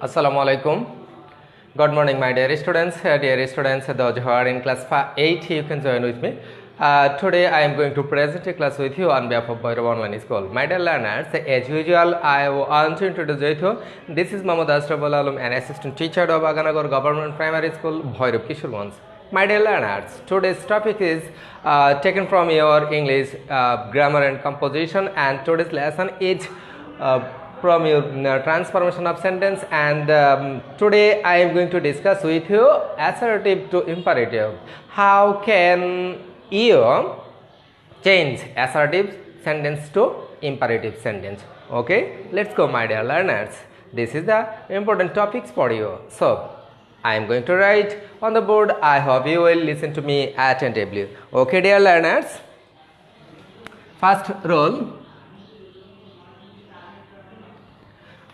Assalamualaikum. Good morning, my dear students. Those who are in class 8, you can join with me. Today, I am going to present a class with you on behalf of Bhairav Online School. My dear learners, as usual, I want to introduce you. This is Mohammad Ashraful Alam, an assistant teacher of Aganagar Government Primary School, Bhairav Kishorganj. My dear learners, today's topic is taken from your English grammar and composition, and today's lesson is from your transformation of sentence, and today I am going to discuss with you assertive to imperative. How can you change assertive sentence to imperative sentence? Okay, let's go, my dear learners. This is the important topics for you. So I am going to write on the board. I hope you will listen to me attentively. Okay, dear learners. First rule,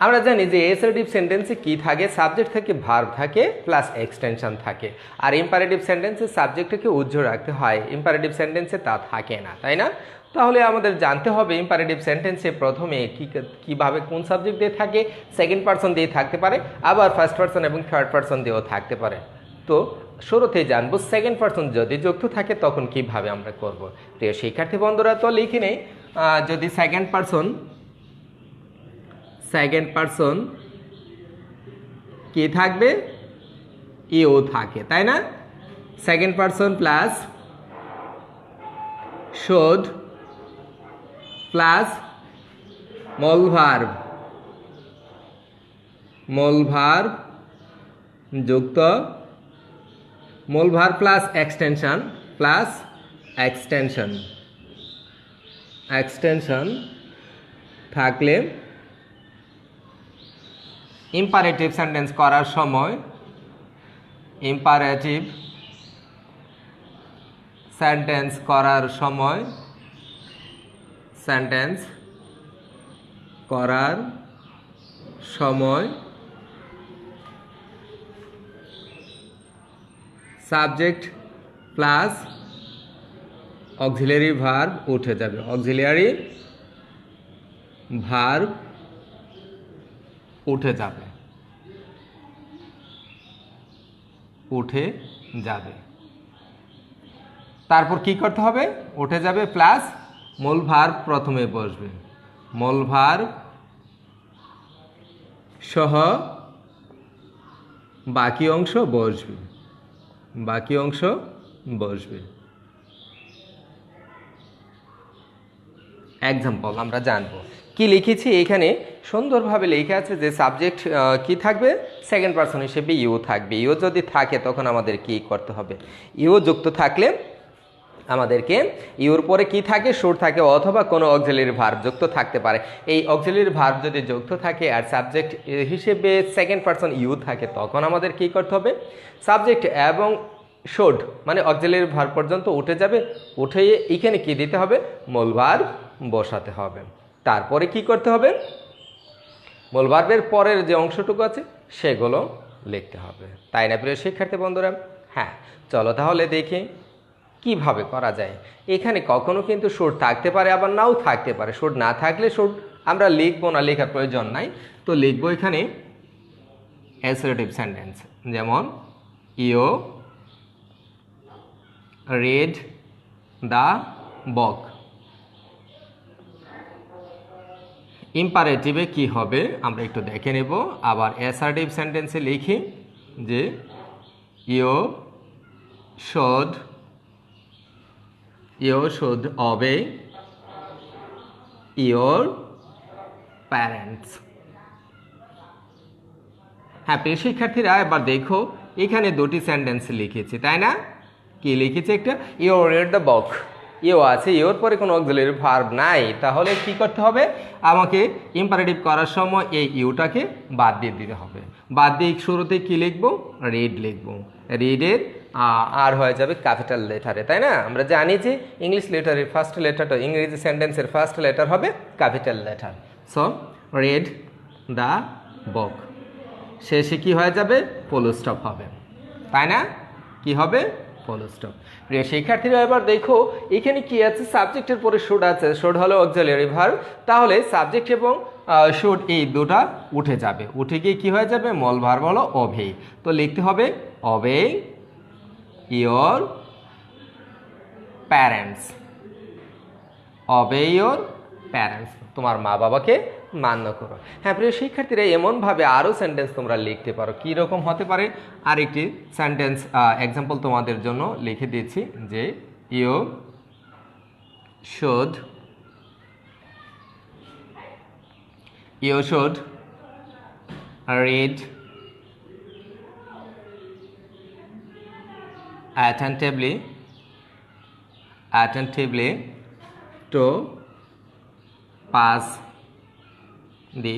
আমরা জানি যে assertive সেন্টেন্সে কি থাকে, subject থাকে, verb থাকে, plus extension থাকে। আর imperative সেন্টেন্সে সাবজেক্টটাকে উজ্জ্বল রাখতে হয়, ইম্পারেটিভ সেন্টেন্সে তা থাকে না, তাই না? তাহলে আমাদের জানতে হবে ইম্পারেটিভ সেন্টেন্সে প্রথমে কিভাবে কোন সাবজেক্ট দিয়ে থাকে, সেকেন্ড পারসন দিয়ে থাকতে পারে, আবার ফার্স্ট পারসন এবং থার্ড পারসন দিয়েও থাকতে পারে। তো শুরুতেই জানবো সেকেন্ড পারসন যদি যুক্ত থাকে তখন কিভাবে আমরা করব। প্রিয় শিক্ষার্থী বন্ধুরা, তো লিখে নেই, যদি সেকেন্ড পারসন কি থাকবে, ইউ থাকে, তাই না? Second person plus should plus মূল ভার্ব যুক্ত মূল ভার্ব প্লাস এক্সটেনশন থাকলে ইম্পারেটিভ সেন্টেন্স করার সময় সাবজেক্ট প্লাস অক্সিলিয়ারি ভার্ব উঠে যাবে, উঠে যাবে। তারপর কি করতে হবে? উঠে যাবে প্লাস মূল ভার্ব প্রথমে বসবে, মূল ভার্ব সহ বাকি অংশ বসবে। এক্সাম্পল আমরা জানবো। কি লিখেছি এখানে সুন্দরভাবে লেখা আছে যে সাবজেক্ট কি থাকবে, সেকেন্ড পারসন হিসেবে ইউ থাকবে। ইউ যদি থাকে তখন আমাদের কি করতে হবে? ইউ যুক্ত থাকলে আমাদেরকে ইউর পরে কি থাকে, শুড থাকে, অথবা কোনো অক্সিলিয়ারি ভার্ব যুক্ত থাকতে পারে। এই অক্সিলিয়ারি ভার্ব যদি যুক্ত থাকে আর সাবজেক্ট হিসেবে সেকেন্ড পারসন ইউ থাকে তখন আমাদের কি করতে হবে? সাবজেক্ট এবং শুড মানে অক্সিলিয়ারি ভার্ব পর্যন্ত উঠে যাবে, উঠে এখানে কি দিতে হবে? মূল ভার্ব বসাতে হবে। তারপরে কি করতে হবে? মূল ভার্বের পরের যে অংশটুকু আছে সেগুলো লিখতে হবে, তাই না প্রিয় শিক্ষার্থী বন্ধুরা? হ্যাঁ, চলো তাহলে দেখি কিভাবে করা যায়। এখানে কখনো কিন্তু শুড থাকতে পারে, আবার নাও থাকতে পারে। শুড না থাকলে শুড আমরা লিখবো না, লেখার প্রয়োজন নাই। তো লিখবো এখানে অ্যাসার্টিভ সেন্টেন্স, যেমন ইউ রিড দ্য বুক। ইম্পারেটিভে কি হবে আমরা একটু দেখে নেব। আবার অ্যাসার্টিভ সেন্টেন্সে লিখি যে you should obey your parents। হ্যাঁ প্রিয় শিক্ষার্থীরা, এবার দেখো এখানে দুটি সেন্টেন্স লিখেছি, তাই না? কি লিখেছি? একটা you read the book, you আছে, ইউর পরে কোনো অক্সিলিয়ারি ভার্ব নাই, তাহলে কি করতে হবে? আমাকে ইম্পারেটিভ করার সময় এই ইউটাকে বাদ দিয়ে দিতে হবে। বাদ দিয়ে শুরুতে কি লিখবো? রিড লিখবো। রিডের আর হয়ে যাবে ক্যাপিটাল লেটারে, তাই না? আমরা জানি যে ইংলিশ লেটারের ফার্স্ট লেটারটা, ইংরেজি সেন্টেন্সের ফার্স্ট লেটার হবে capital letter. So read the বুক, শেষে কি হয়ে যাবে? ফুল স্টপ হবে, তাই না? কি হবে? Full stop. প্রিয় শিক্ষার্থীরা, এবার দেখো এখানে কি আছে, সাবজেক্টের পরে শুড আছে, শুড হলো অক্সিলিয়ারি ভার্ব। তাহলে সাবজেক্ট এবং শুড এই দুটা উঠে যাবে, উঠে গিয়ে কী হয়ে যাবে, মল ভার্ব হলো অবে। তো লিখতে হবে obey your parents, obey your parents, তোমার মা বাবাকে মান্য করো। হ্যাঁ প্রিয় শিক্ষার্থীরা, এমনভাবে আরও সেন্টেন্স তোমরা লিখতে পারো। কীরকম হতে পারে, আরেকটি সেন্টেন্স এক্সাম্পল তোমাদের জন্য লিখে দিচ্ছি যে you should read attentively to pass the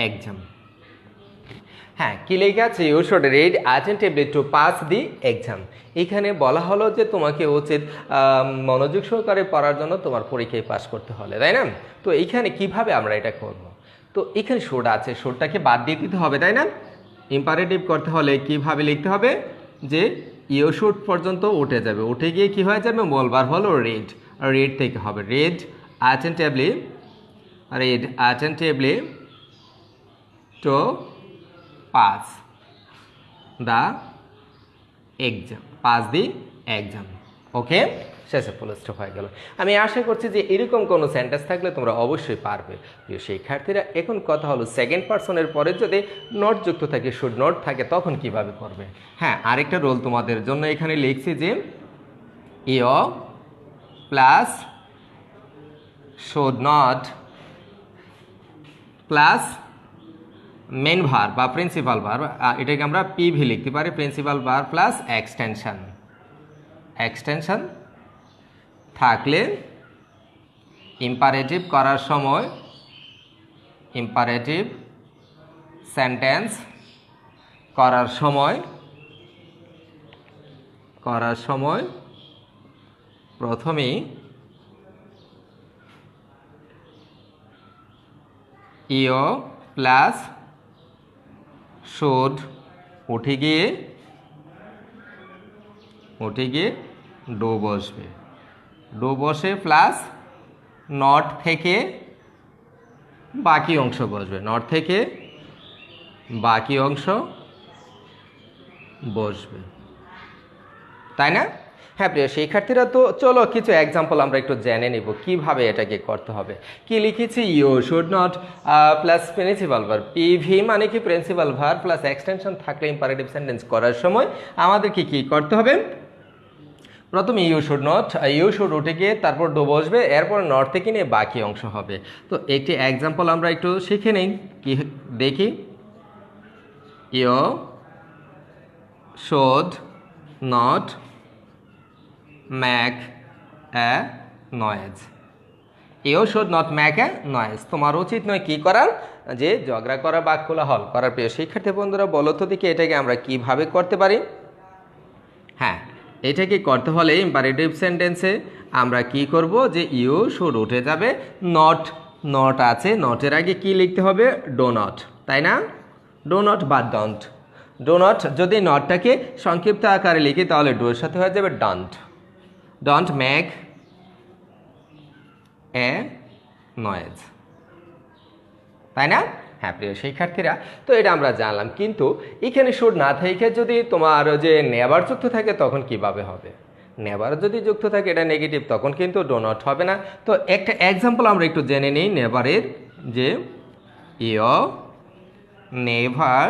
exam. হ্যাঁ কি লেখা আছে, you should read attentively to pass the exam. এখানে বলা হলো যে তোমাকে উচিত মনোযোগ সহকারে পড়ার জন্য তোমার পরীক্ষায় পাস করতে হলে, তাই না? তো এইখানে কিভাবে আমরা এটা করব, তো এখানে শুড আছে, শুডটাকে বাদ দিয়ে দিতে হবে, তাই না? ইম্পারেটিভ করতে হলে কিভাবে লিখতে হবে, যে ইউ শুড পর্যন্ত উঠে যাবে, উঠে গিয়ে কি হয়ে যাবে, বলবার হলো রিড, রিড থেকে হবে read attentively to pass the exam. Okay, শেষে ফুল স্টপ হয়ে গেল। আমি আশা করছি যে এরকম কোনো সেন্টেন্স থাকলে তোমরা অবশ্যই পারবে। প্রিয় শিক্ষার্থীরা, এখন কথা হলো সেকেন্ড পারসনের পরে যদি নট যুক্ত থাকে, শুড নট থাকে, তখন কিভাবে করবে। হ্যাঁ, আরেকটা রোল তোমাদের জন্য এখানে লিখছি যে you plus should not plus main verb বা প্রিন্সিপাল ভার্ব, এটাকে আমরা পিভি লিখতে পারি, প্রিন্সিপাল ভার্ব প্লাস এক্সটেনশন থাকলে ইম্পারেটিভ করার সময়, ইম্পারেটিভ সেন্টেন্স করার সময় প্রথমেই ইউ প্লাস শুড উঠে গিয়ে ডু বসবে, ডু বসে প্লাস নট থেকে বাকি অংশ বসবে, নট থেকে বাকি অংশ বসবে, তাই না? হ্যাঁ প্রিয় শিক্ষার্থীরা, তো চলো কিছু এক্সাম্পল আমরা একটু জেনে নিব কিভাবে এটাকে করতে হবে। কি লিখেছি, you should not plus principal verb, PV মানে কি প্রিন্সিপাল ভার্ব প্লাস এক্সটেনশন থাকলে ইম্পারেটিভ সেন্টেন্স করার সময় আমাদেরকে কি করতে হবে, প্রথমে ইউ শুড উঠে গিয়ে তারপর ডু বসবে, এরপর নট থেকে নিয়ে বাকি অংশ হবে। তো একটি এক্সাম্পল আমরা একটু শিখে নিই, কি দেখি, you should not make a noise, you should not make a noise, তোমার উচিত নয় কি করার, যে ঝগড়া করা বা কোলাহল করার। প্রিয় শিক্ষার্থী বন্ধুরা, বলো তো দেখি এটাকে আমরা কিভাবে করতে পারি। হ্যাঁ, এটাকে করতে হলে ইম্পারেটিভ সেন্টেন্সে আমরা কি করব, যে ইউ শুড উঠে যাবে, নট আছে, নটের আগে কি লিখতে হবে, ডো নট, তাই না? ডো নট বা ডন্ট, ডো নট যদি নটটাকে সংক্ষিপ্ত আকারে লিখি তাহলে ডোর সাথে হয়ে যাবে ডন্ট মেক এ নয়েজ, তাই না? হ্যাঁ প্রিয় শিক্ষার্থীরা, তো এটা আমরা জানলাম, কিন্তু এখানে শুড না থেকে যদি তোমার যে নেভার যুক্ত থাকে তখন কিভাবে হবে, নেভার যদি যুক্ত থাকে এটা নেগেটিভ, তখন কিন্তু ডো নট হবে না। তো একটা এক্সাম্পল আমরা একটু জেনে নিই নেভারের, যে ইউ নেভার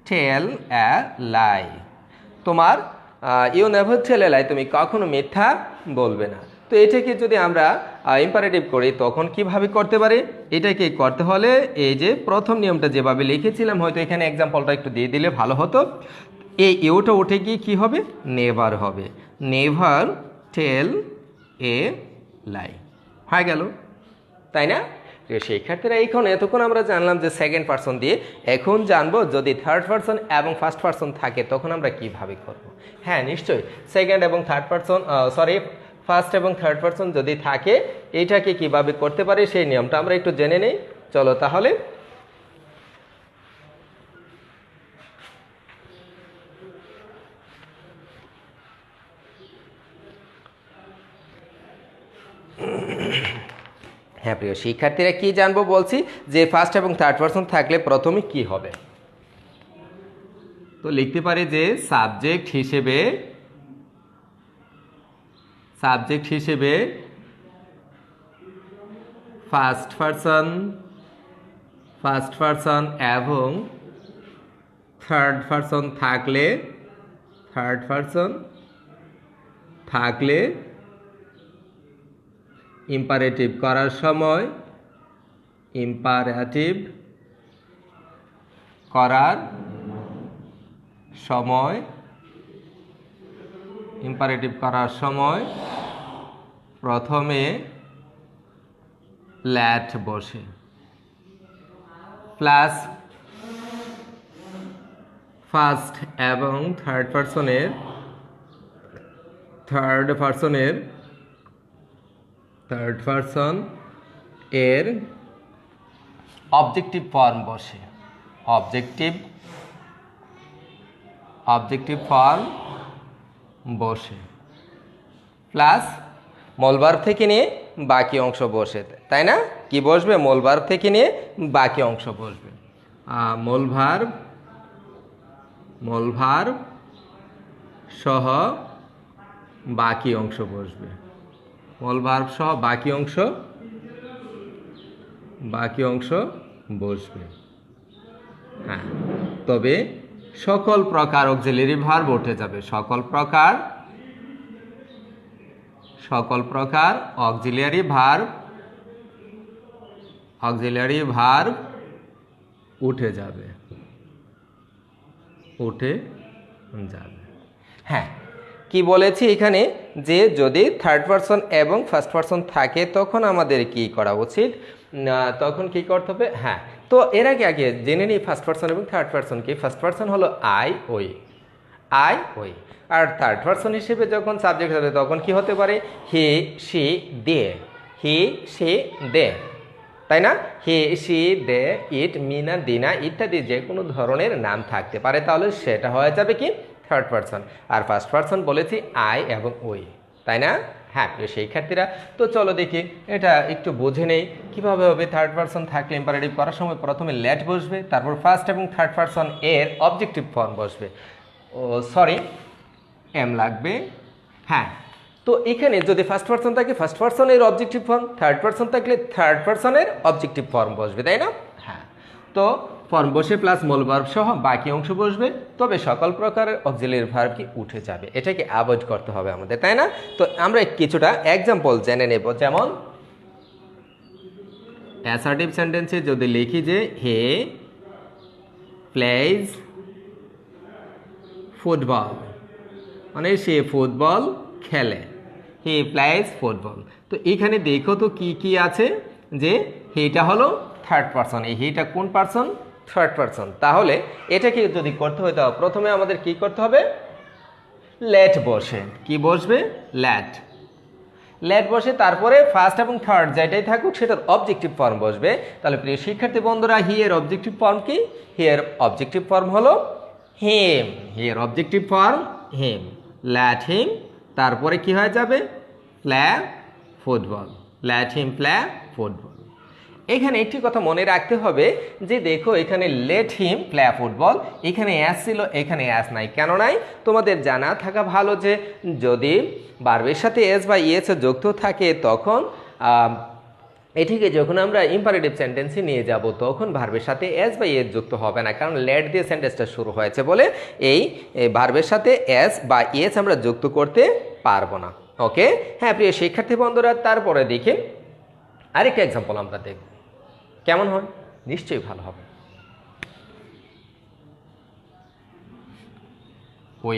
টেল এ লাই, তোমার ইউ নেভার টেল এ লাই, তুমি কখনো মিথ্যা বলবে না। তো এটাকে যদি আমরা ইম্পারেটিভ করি তখন কিভাবে করতে পারি, এটাকে করতে হলে এই যে প্রথম নিয়মটা যেভাবে লিখেছিলাম, হয়তো এখানে এক্সাম্পলটা একটু দিয়ে দিলে ভালো হতো। এই ইউটা উঠে গিয়ে কী হবে, নেভার হবে, নেভার টেল এ লাই, হয়ে গেল, তাই না? শিক্ষার্থীরা, এতক্ষণ আমরা জানলাম যে সেকেন্ড পারসন দিয়ে, এখন জানবো যদি থার্ড পারসন এবং ফার্স্ট পারসন থাকে তখন আমরা কিভাবে করব। হ্যাঁ নিশ্চয়ই, সেকেন্ড এবং থার্ড পারসন ফার্স্ট এবং থার্ড পারসন যদি থাকে এইটাকে কিভাবে করতে পারে সেই নিয়মটা আমরা একটু জেনে নেই। চলো তাহলে। হ্যাঁ প্রিয় শিক্ষার্থীরা, কি জানবো বলছি যে ফার্স্ট এবং থার্ড পারসন থাকলে প্রথমে কি হবে। তো লিখতে পারি যে সাবজেক্ট হিসেবে ফার্স্ট পারসন এবং থার্ড পারসন থাকলে ইম্পারেটিভ করার সময় প্রথমে ল্যাট বসে, প্লাস ফার্স্ট এবং থার্ড পারসন এর অবজেক্টিভ ফর্ম বসে প্লাস মূল ভার্ব থেকে নিয়ে বাকি অংশ বসে, তাই না? কি বসবে? মূল ভার্ব থেকে নিয়ে বাকি অংশ বসবে। মূল ভার্ব সহ বাকি অংশ বসবে, মূল ভার্ব সহ বাকি অংশ বসবে। হ্যাঁ, তবে সকল প্রকার অক্সিলারি ভার্ব উঠে যাবে, সকল প্রকার অক্সিলারি ভার্ব উঠে যাবে। হ্যাঁ, কি বলেছি এখানে যে যদি থার্ড পারসন এবং ফার্স্ট পারসন থাকে তখন আমাদের কি করা উচিত, তখন কি করতে হবে। হ্যাঁ, তো এর আগে জেনে নিই ফার্স্ট পারসন এবং থার্ড পারসন কি। ফার্স্ট পারসন হলো আই ওই, আর থার্ড পারসন হিসেবে যখন সাবজেক্ট হবে তখন কি হতে পারে? হি সি দে, তাই না? হি সি দে, ইট মিনা দিনা ইত্যাদি যে কোনো ধরনের নাম থাকতে পারে, তাহলে সেটা হয়ে যাবে কি থার্ড পারসন। আর ফার্স্ট পারসন বলেছি আই এবং ওই, তাই না? হ্যাঁ প্রিয় শিক্ষার্থীরা, তো চলো দেখি এটা একটু বুঝে নেই কীভাবে হবে। থার্ড পারসন থাকলে ইম্পারেটিভ করার সময় প্রথমে লেট বসবে, তারপর ফার্স্ট এবং থার্ড পারসন এর অবজেক্টিভ ফর্ম বসবে। এম লাগবে। হ্যাঁ, তো এখানে যদি ফার্স্ট পারসন থাকে ফার্স্ট পারসনের অবজেক্টিভ ফর্ম, থার্ড পারসন থাকলে থার্ড পারসনের অবজেক্টিভ ফর্ম বসবে, তাই না? হ্যাঁ, তো ফর্ম বসে প্লাস মূল ভার্ব সহ বাকি অংশ বসবে, তবে সকল প্রকারের অক্সিলারি ভার্ব কি উঠে যাবে, এটাকে অ্যাভয়েড করতে হবে আমাদের, তাই না? তো আমরা কিছুটা এক্সাম্পল জেনে নেব। যেমন অ্যাসার্টিভ সেন্টেন্সে যদি লিখি যে হে প্লেজ ফুটবল, মানে সে ফুটবল খেলে, হি প্লেজ ফুটবল। তো এখানে দেখো তো কি আছে, যে হেটা হলো থার্ড পারসন, এই হেটা কোন পারসন? Third person. তাহলে এটাকে যদি করতে হয় তাহলে প্রথমে আমাদের কি করতে হবে? লেট বসে, কি বসবে? লেট বসে, তারপরে ফার্স্ট এবং থার্ড যেটাই থাকুক সেটার অবজেক্টিভ ফর্ম বসবে। তাহলে প্রিয় শিক্ষার্থী বন্ধুরা, হি এর অবজেক্টিভ ফর্ম কি? হি এর অবজেক্টিভ ফর্ম হলো হিম, হি এর অবজেক্টিভ ফর্ম হিম, লেট হিম, তারপরে কি হয়ে যাবে? Play football, let him play football. এখানে একটি কথা মনে রাখতে হবে যে দেখো এখানে লেট হিম প্লে ফুটবল, এখানে অ্যাস ছিল, এখানে অ্যাস নাই। কেন নাই? তোমাদের জানা থাকা ভালো যে যদি ভার্বের সাথে এস বা ইএস যুক্ত থাকে তখন এটিকে যখন আমরা ইম্পারেটিভ সেন্টেন্সে নিয়ে যাব তখন ভার্বের সাথে এস বা ইএস যুক্ত হবে না, কারণ লেট দিয়ে সেন্টেন্সটা শুরু হয়েছে বলে এই ভার্বের সাথে এস বা ইএস আমরা যুক্ত করতে পারবো না। ওকে, হ্যাঁ প্রিয় শিক্ষার্থী বন্ধুরা, তারপরে দেখি আরেকটা এক্সাম্পল আমরা দেখব, কেমন হয়? নিশ্চয়ই ভালো হবে। We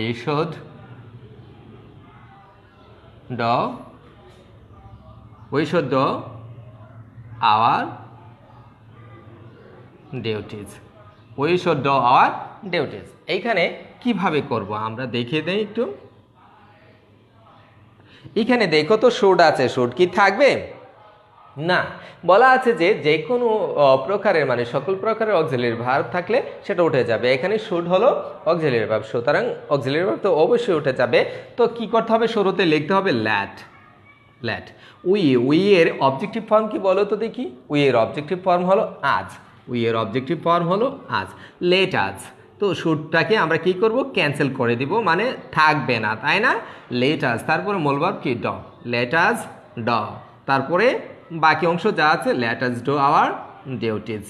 should do our duties. We should do our duties. এইখানে কিভাবে করব আমরা দেখিয়ে দেই একটু। এখানে দেখো তো শুড আছে, শুড কি থাকবে? না, বলা আছে যে যে কোনো প্রকারের মানে সকল প্রকারের অক্সিলারি ভার্ব থাকলে সেটা উঠে যাবে। এখানে শুড হলো অক্সিলারি ভার্ব, সুতরাং অক্সিলারি ভার্ব তো অবশ্যই উঠে যাবে। তো কি করতে হবে? শুরুতে লিখতে হবে ল্যাট, লেট। উই এর অবজেক্টিভ ফর্ম কি বলো তো দেখি? উই এর অবজেক্টিভ ফর্ম হলো আজ। উই এর অবজেক্টিভ ফর্ম হলো আজ। লেট আজ। তো শুডটাকে আমরা কি করব? ক্যান্সেল করে দিব, মানে থাকবে না, তাই না? লেট আজ, তারপরে মূল ভার্ব কি? ড। লেট আজ ড। তারপরে বাকি অংশ যা আছে, লেট আজ ডু আওয়ার ডিউটিজ,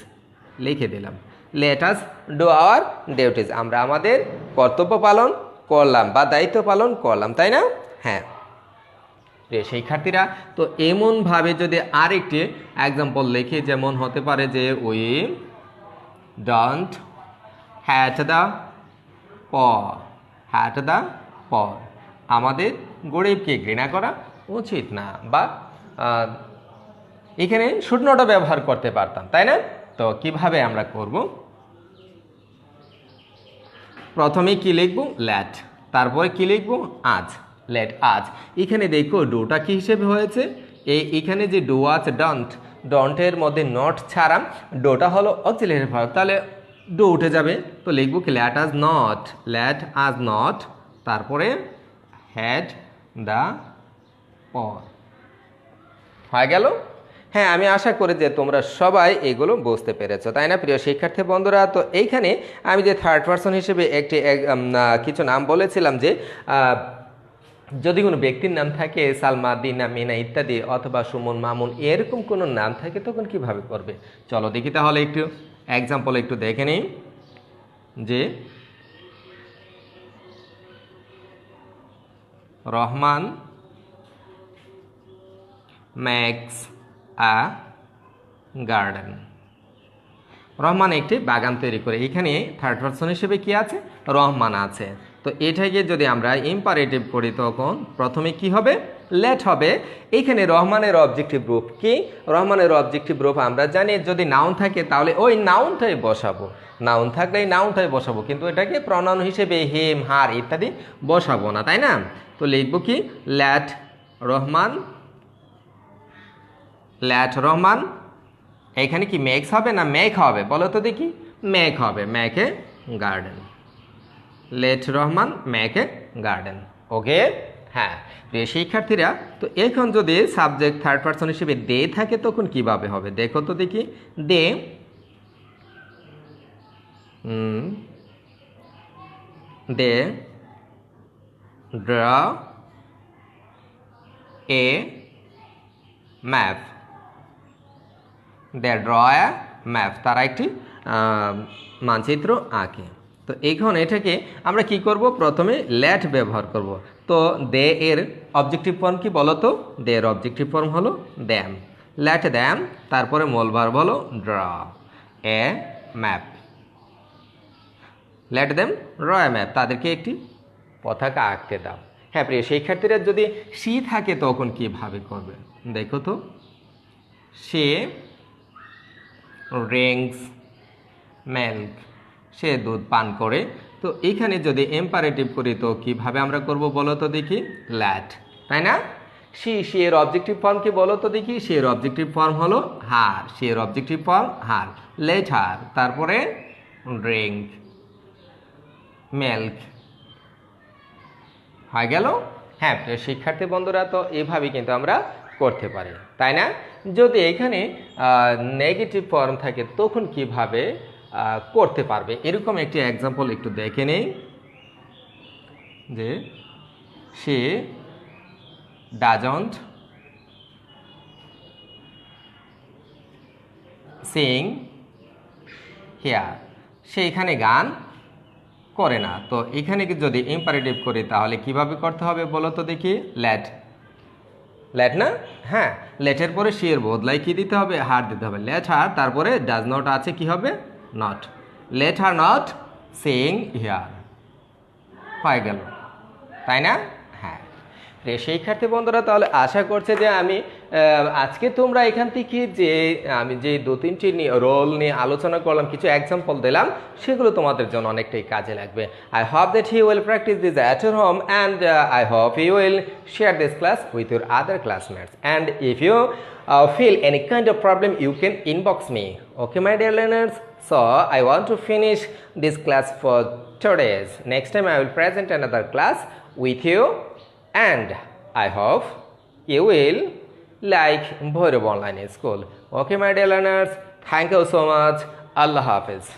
লিখে দিলাম। Let us do our duties, আমরা আমাদের কর্তব্য পালন করলাম বা দায়িত্ব পালন করলাম, তাই না? হ্যাঁ প্রিয় শিক্ষার্থীরা, তো এমনভাবে যদি আরেকটি এক্সাম্পল লিখি, যেমন হতে পারে যে উই ডোন্ট হ্যাট দ্য পর। হ্যাট দ্য পর, আমাদের গরিবকে ঘৃণা করা উচিত না, বা এখানে শুড নটও ব্যবহার করতে পারতাম, তাই না? তো কিভাবে আমরা করব? প্রথমে কি লিখব? লেট। তারপরে কি লিখব? আজ। লেট আজ। এখানে দেখো ডুটা কি হিসেবে হয়েছে? এখানে যে ডু আছে ডন্ট, ডন্টের মধ্যে নট ছাড়া ডোটা হলো অক্সিলারি ভার্ব, তাহলে ডু উঠে যাবে। তো লিখব কি? লেট আজ নট। লেট আজ নট, তারপরে হ্যাড দ্য পর। হয়ে গেল? হ্যাঁ, আমি আশা করি যে তোমরা সবাই এগুলো বুঝতে পেরেছো, তাই না প্রিয় শিক্ষার্থী বন্ধুরা? তো এইখানে আমি যে থার্ড পারসন হিসেবে কিছু নাম বলেছিলাম, যে যদি কোনো ব্যক্তির নাম থাকে, সালমা, দিনা, মিনা ইত্যাদি, অথবা সুমন, মামুন, এরকম কোনো নাম থাকে, তখন কিভাবে করবে? চলো দেখি তাহলে একটু এক্সাম্পল একটু দেখে নিই। যে Rahman makes a garden. Rahman একটি বাগান তৈরি করে। এখানে থার্ড পারসন হিসেবে কি আছে? রহমান আছে। তো এটাকে যদি আমরা ইম্পারেটিভ করি, তখন প্রথমে কি হবে? লেট হবে। এখানে রহমানের অবজেক্টিভ রূপ কি? রহমানের অবজেক্টিভ রূপ আমরা জানি, যদি নাউন থাকে তাহলে ওই নাউনটাই বসাবো। নাউন থাকলে এই নাউনটাই বসাবো, কিন্তু এটাকে প্রনাউন হিসেবে হেম, হার ইত্যাদি বসাবো না, তাই না? তো লিখবো কি? লেট রহমান। লেট রহমান। এখানে কি মেক্স হবে না মেক হবে? বলো তো দেখি। মেক হবে। Make a garden. Let Rahman make a garden. Okay. হ্যাঁ প্রিয় শিক্ষার্থীরা, তো এখন যদি সাবজেক্ট থার্ড পারসন হিসেবে দে থাকে, তখন কিভাবে হবে দেখো তো দেখি। They they draw a map. They draw a map, তারা একটি মানচিত্র আঁকে। তো এখন এটাকে আমরা কি করব? প্রথমে লেট ব্যবহার করব। তো দে এর অবজেক্টিভ ফর্ম কি বলো তো? দে এর অবজেক্টিভ ফর্ম হলো দ্যাম। লেট দ্যাম, তারপরে মূল ভার্ব হলো draw a map. Late them draw a map, তাদেরকে একটি পতাকা আঁকতে দাও। হ্যাঁ প্রিয় শিক্ষার্থীরা, যদি সি থাকে তখন কিভাবে করবে দেখো তো। সে ড্রিঙ্কস মিল্ক, সে দুধ পান করে। তো এখানে যদি এম্পারেটিভ করি, তো কিভাবে আমরা করব বলো তো দেখি। লেট, তাই না? সি এর অবজেক্টিভ ফর্ম কি বলো তো দেখি। সি এর অবজেক্টিভ ফর্ম হলো হার। সি এর অবজেক্টিভ ফর্ম হার। লেট হার, তারপরে ড্রিঙ্ক মিল্ক। হয়ে গেল? হ্যাঁ শিক্ষার্থী বন্ধুরা, তো এইভাবে কিন্তু আমরা করতে পারি, তাই না? যদি এখানে নেগেটিভ ফর্ম থাকে, তখন কিভাবে করতে পারবে এরকম একটি এক্সাম্পল একটু দেখে নেই। যে সে ডাজন্ট সিং হিয়ার, সে এখানে গান করে না। তো এখানে যদি ইম্পারেটিভ করি, তাহলে কিভাবে করতে হবে বলো তো দেখি। লেট, লেট না? হ্যাঁ, লেটের পরে সি এর বদলায় কি দিতে হবে? হার দিতে হবে। লেট হার, তারপরে ডাজ নট আছে, কি হবে? Not. Let her not sing here. হয়ে গেল, তাই না? হ্যাঁ শিক্ষার্থী বন্ধুরা, তাহলে আশা করছে যে আমি আজকে তোমরা এখান থেকে যে আমি যে দু তিনটি রোল নিয়ে আলোচনা করলাম, কিছু এক্সাম্পল দিলাম, সেগুলো তোমাদের জন্য অনেকটাই কাজে লাগবে। I hope that you will practise this at your home, and I hope you will share this class with your other classmates. And if you feel any kind of problem, you can inbox me. Okay, my dear learners. So I want to finish this class for today. Next time I will present another class with you, and I hope you will like Bhairav Online School. Okay, my dear learners, thank you so much. Allah Hafiz.